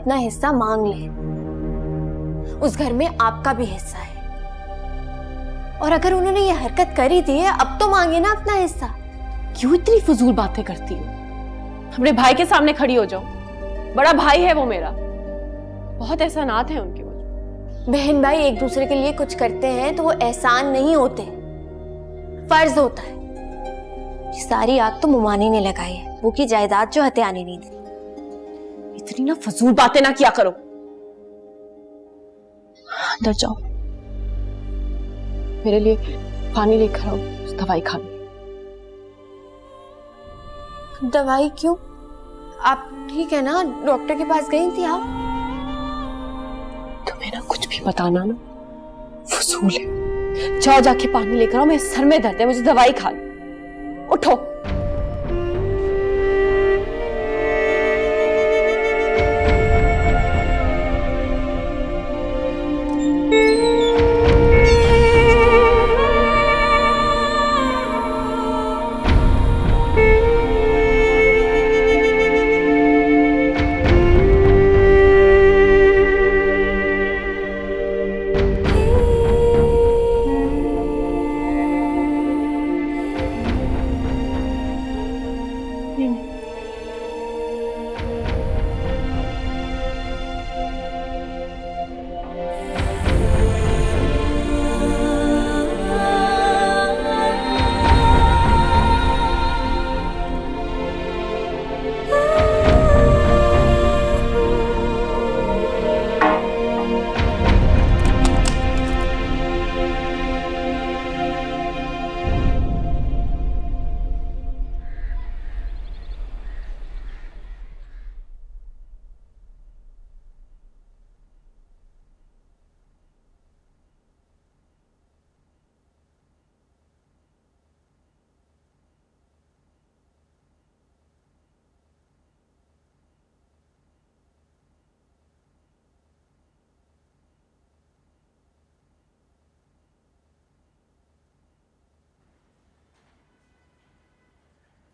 अपना हिस्सा मांग ले। उस घर में आपका भी हिस्सा है, और अगर उन्होंने ये हरकत करी थी अब तो मांगे ना अपना हिस्सा। क्यों इतनी फजूल बातें करती हो? अपने भाई के सामने खड़ी हो जाओ, बड़ा भाई है वो मेरा, बहुत एहसानात हैं उनके मुझे। बहन भाई एक दूसरे के लिए कुछ करते हैं तो वो एहसान नहीं होते, फर्ज होता है। ये सारी आग तो मुमानी ने लगाई है, वो की जायदाद जो हत्यानी नहीं दी। इतनी ना फजूल बातें ना किया करो। अंदर जाओ, मेरे लिए पानी लेकर आओ, दवाई खा लो। दवाई क्यों? आप ठीक है ना? डॉक्टर के पास गई थी आप? तुम्हें ना कुछ भी बताना ना फजूल है। जाओ जाके पानी लेकर आओ, मेरे सर में दर्द है, मुझे दवाई खा लो। उठो।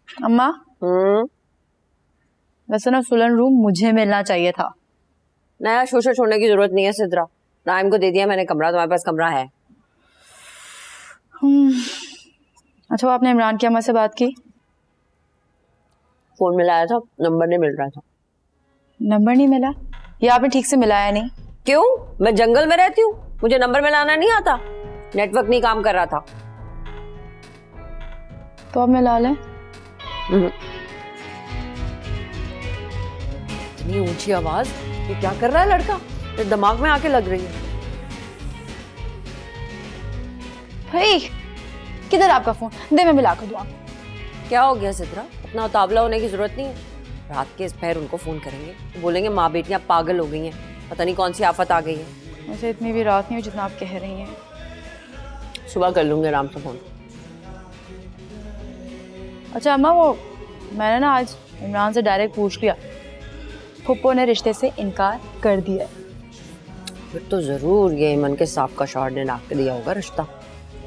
अम्मा, वैसे ना सुलन रूम मुझे मिलना चाहिए था। नया शोशा छोड़ने की जरूरत नहीं है सिद्रा, नाइम को दे दिया मैंने कमरा, तुम्हारे पास कमरा है। अच्छा, वो आपने इमरान की अम्मा से बात की? फोन मिलाया था, नंबर नहीं मिल रहा था। नंबर नहीं मिला? ये आपने ठीक से मिलाया नहीं? क्यों? मैं जंगल में रहती हूँ, मुझे नंबर मिलाना नहीं आता? नेटवर्क नहीं काम कर रहा था। तो अब मिला लें। इतनी ऊंची आवाज, ये क्या कर रहा है लड़का? ये दिमाग में आके लग रही है। भाई किधर आपका फोन? दे मैं मिला कर दूं आपको। क्या हो गया सिद्रा? इतना उतावला होने की जरूरत नहीं है। रात के इस पहर उनको फोन करेंगे तो बोलेंगे माँ बेटियां पागल हो गई हैं, पता नहीं कौन सी आफत आ गई है। वैसे इतनी भी रात नहीं हो जितना आप कह रही हैं। सुबह कर लूंगे आराम से फोन। अच्छा अम्मा, वो मैंने ना आज इमरान से डायरेक्ट पूछ लिया, फुप्पो ने रिश्ते से इनकार कर दिया। फिर तो जरूर ये ईमन के साफ का शौहर ने नाक दिया होगा रिश्ता,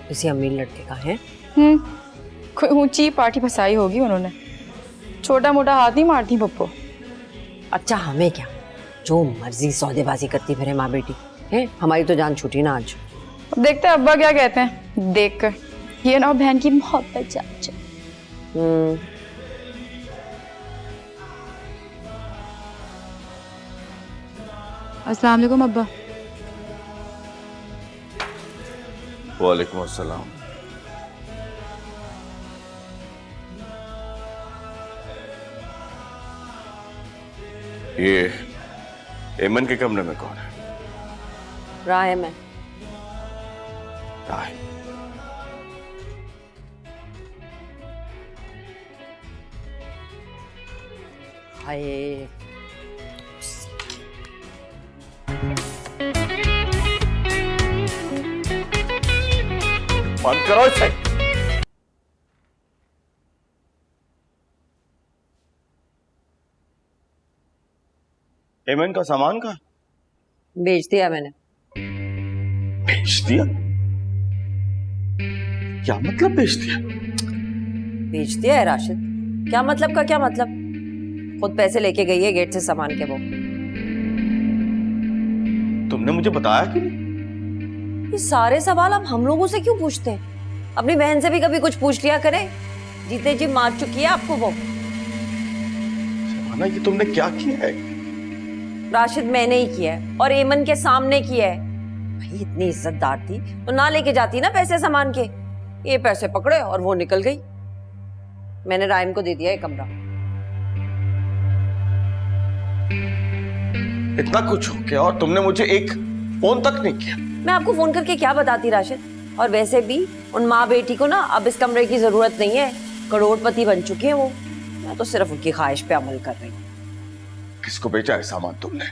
किसी अमीर लड़के का है। कोई ऊंची पार्टी फंसाई होगी उन्होंने, छोटा मोटा हाथ नहीं मारती फुप्पो। अच्छा हमें क्या, जो मर्जी सौदेबाजी करती फिरे माँ बेटी है, हमारी तो जान छूटी ना आज। देखते हैं अब्बा क्या कहते हैं, देख कर ये ना बहन की मोहब्बत जांच। अस्सलाम वालेकुम अब्बा। वालेकुम अस्सलाम। ये एमन के कमरे में कौन है? राहिम है। राहिम। हाय, बंद करो इसे। एमन का सामान कहाँ? बेच दिया मैंने। बेच दिया? क्या मतलब बेच दिया? बेच दिया है राशिद। क्या मतलब का क्या मतलब? खुद पैसे लेके गई है गेट से सामान के वो। तुमने मुझे बताया कि नहीं? ये सारे सवाल आप हम लोगों से क्यों पूछते हैं? अपनी बहन से भी कभी कुछ पूछ लिया करें। जीते जी मार चुकी है आपको वो। शबाना, ये तुमने क्या किया है? राशिद मैंने ही किया है और एमन के सामने किया है। भाई इतनी इज्जतदार थी तो ना लेके जाती ना पैसे सामान के। ये पैसे पकड़े और वो निकल गई। मैंने राइम को दे दिया ये कमरा। इतना कुछ हो गया और तुमने मुझे एक फोन तक नहीं किया। मैं आपको फोन करके क्या बताती राशिद? और वैसे भी उन माँ बेटी को ना अब इस कमरे की जरूरत नहीं है। करोड़पति बन चुके हैं वो। मैं तो सिर्फ उनकी ख्वाहिश पे अमल कर रही हूँ। किसको बेचा है सामान तुमने?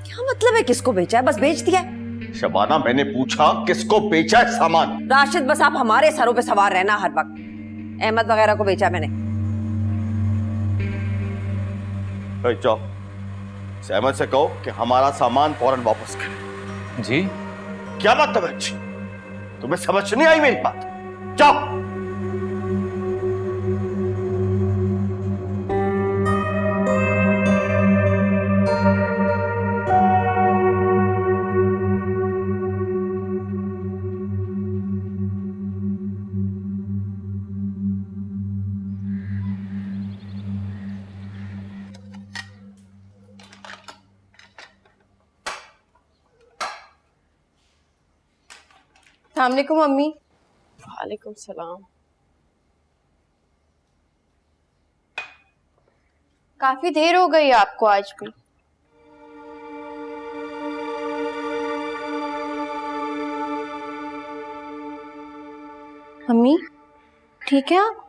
क्या मतलब है किसको बेचा है? बस बेच दिया है। शबाना, मैंने पूछा किसको बेचा है सामान? राशिद बस आप हमारे सरों पे सवार रहना हर वक्त। अहमद वगैरह को बेचा मैंने। जाओ, सहमत से कहो कि हमारा सामान फौरन वापस करें। जी? क्या मतलब है जी? तुम्हें समझ नहीं आई मेरी बात? जाओ। अस्सलामुअलैकुम मम्मी। वालेकुम सलाम। काफी देर हो गई आपको आज भी। मम्मी ठीक है आप?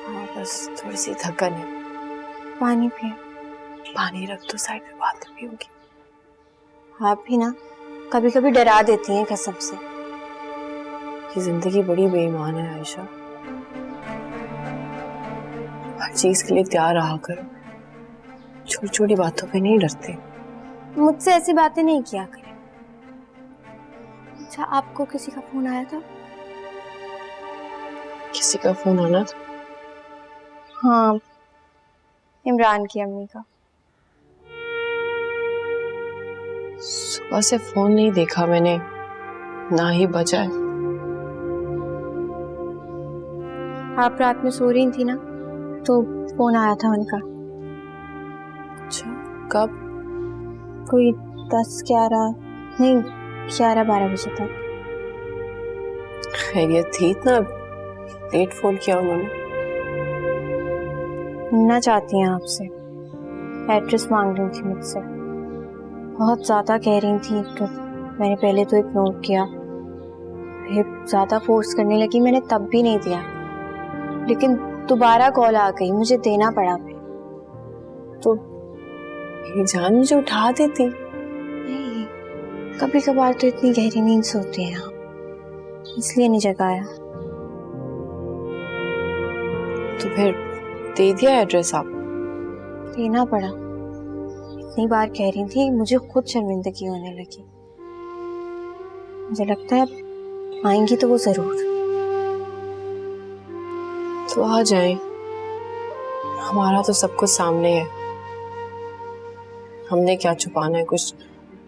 हाँ बस थोड़ी सी थकन है। पानी पिए। पानी रख दो साइड में, बात पीऊंगी। आप भी ना कभी कभी डरा देती हैं कसम से। ये जिंदगी बड़ी बेईमान है आयशा। हर चीज के लिए तैयार रहा करो। छोटी छोटी बातों पे नहीं डरते। मुझसे ऐसी बातें नहीं किया करें। अच्छा, आपको किसी का फोन आया था? किसी का फोन आना था? हाँ, इमरान की अम्मी का। सुबह से फोन नहीं देखा मैंने, ना ही बजा है। आप रात में सो रही थी ना, तो फोन आया था उनका। अच्छा, कब? कोई 10-11 नहीं 11-12 बजे तक। खैरियत थी? इतना लेट फोन किया उन्होंने? मिलना चाहती हैं आपसे। एड्रेस मांग रही थी मुझसे। बहुत ज़्यादा कह रही थी तो मैंने पहले तो इग्नोर किया, फिर ज़्यादा फोर्स करने लगी, मैंने तब भी नहीं दिया। लेकिन दोबारा कॉल आ गई, मुझे देना पड़ा। तो ये जान मुझे उठा देती। नहीं, कभी कभार तो इतनी गहरी नींद सोती है आप, इसलिए नहीं जगाया। तो फिर दे दिया एड्रेस आप? देना पड़ा। इतनी बार कह रही थी, मुझे खुद शर्मिंदगी होने लगी। मुझे लगता है अब आएंगी तो वो जरूर। तो आ जाएं। हमारा तो सब कुछ सामने है। हमने क्या छुपाना है? कुछ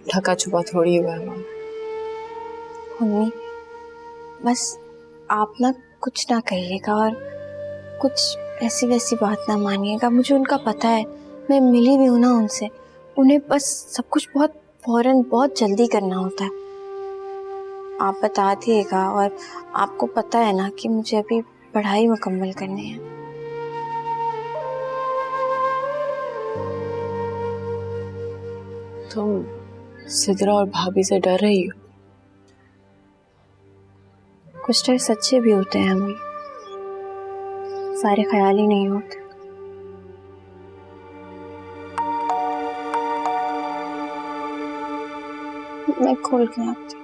ढका छुपा थोड़ी हुआ है हमारा। मम्मी बस आप ना कुछ ना कहिएगा और कुछ ऐसी वैसी बात ना मानिएगा। मुझे उनका पता है, मैं मिली भी हूँ ना उनसे। उन्हें बस सब कुछ बहुत फौरन बहुत जल्दी करना होता है। आप बता दिएगा। और आपको पता है ना कि मुझे अभी पढ़ाई मुकम्मल करनी है। तुम सिद्रा और भाभी से डर रही हो? कुछ डर सच्चे भी होते हैं मम्मी, सारे ख्याल ही नहीं होते। मैं खोल के आती हूँ।